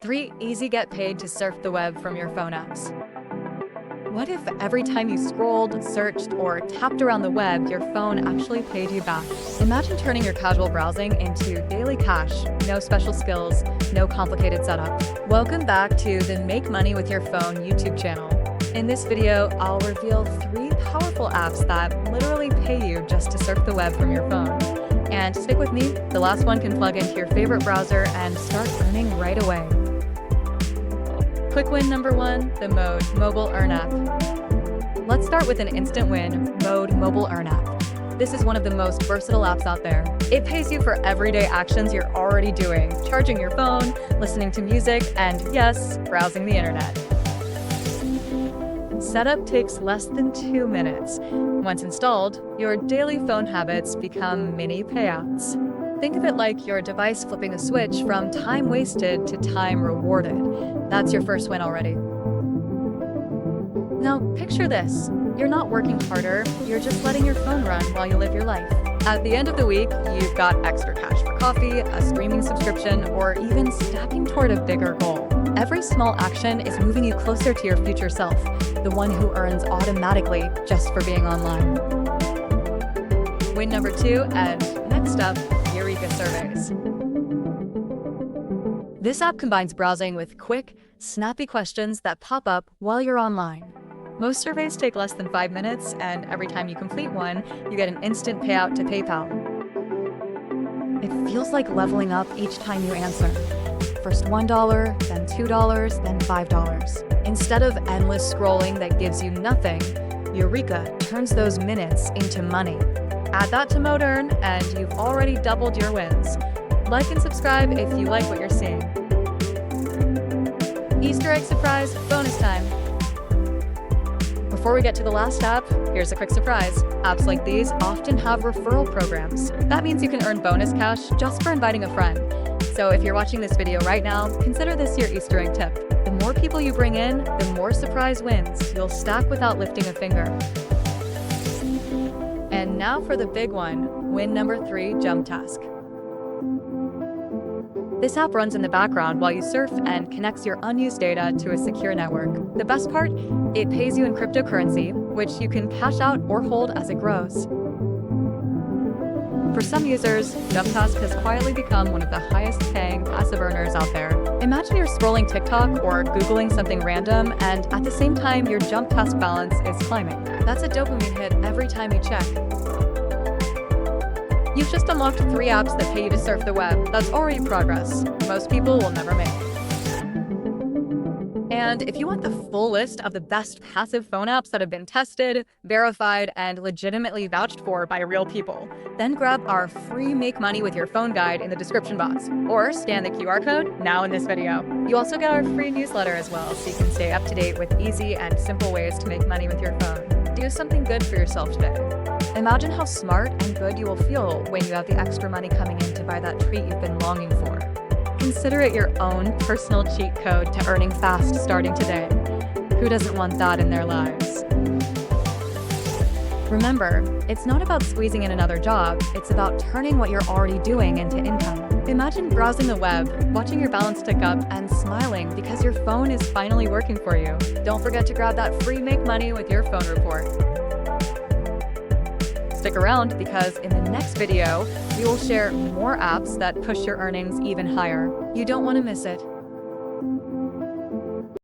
3 easy get paid to surf the web from your phone apps. What if every time you scrolled, searched, or tapped around the web, your phone actually paid you back? Imagine turning your casual browsing into daily cash. No special skills, no complicated setup. Welcome back to the Make Money with Your Phone YouTube channel. In this video, I'll reveal 3 powerful apps that literally pay you just to surf the web from your phone. And stick with me, the last one can plug into your favorite browser and start earning right away. Quick win number 1, the Mode Mobile Earn app. Let's start with an instant win, Mode Mobile Earn app. This is one of the most versatile apps out there. It pays you for everyday actions you're already doing, charging your phone, listening to music, and yes, browsing the internet. Setup takes less than 2 minutes. Once installed, your daily phone habits become mini payouts. Think of it like your device flipping a switch from time wasted to time rewarded. That's your first win already. Now, picture this. You're not working harder, you're just letting your phone run while you live your life. At the end of the week, you've got extra cash for coffee, a streaming subscription, or even stepping toward a bigger goal. Every small action is moving you closer to your future self, the one who earns automatically just for being online. Win number 2, and next up, Eureka Surveys. This app combines browsing with quick, snappy questions that pop up while you're online. Most surveys take less than 5 minutes, and every time you complete one, you get an instant payout to PayPal. It feels like leveling up each time you answer. First $1, then $2, then $5. Instead of endless scrolling that gives you nothing, Eureka turns those minutes into money. Add that to Mode Earn, and you've already doubled your wins. Like and subscribe if you like what you're seeing. Easter egg surprise, bonus time. Before we get to the last app, here's a quick surprise. Apps like these often have referral programs. That means you can earn bonus cash just for inviting a friend. So if you're watching this video right now, consider this your Easter egg tip. The more people you bring in, the more surprise wins you'll stack without lifting a finger. And now for the big one, win number 3, Jumptask. This app runs in the background while you surf and connects your unused data to a secure network. The best part? It pays you in cryptocurrency, which you can cash out or hold as it grows. For some users, Jumptask has quietly become one of the highest-paying passive earners out there. Imagine you're scrolling TikTok or Googling something random, and at the same time, your Jumptask balance is climbing. That's a dopamine hit every time you check. You've just unlocked 3 apps that pay you to surf the web. That's already progress most people will never make. And if you want the full list of the best passive phone apps that have been tested, verified, and legitimately vouched for by real people, then grab our free Make Money with Your Phone guide in the description box, or scan the QR code now in this video. You also get our free newsletter as well, so you can stay up to date with easy and simple ways to make money with your phone. Do something good for yourself today. Imagine how smart and good you will feel when you have the extra money coming in to buy that treat you've been longing for. Consider it your own personal cheat code to earning fast starting today. Who doesn't want that in their lives? Remember, it's not about squeezing in another job, it's about turning what you're already doing into income. Imagine browsing the web, watching your balance tick up, and smiling because your phone is finally working for you. Don't forget to grab that free Make Money with Your Phone report. Stick around because in the next video, we will share more apps that push your earnings even higher. You don't want to miss it.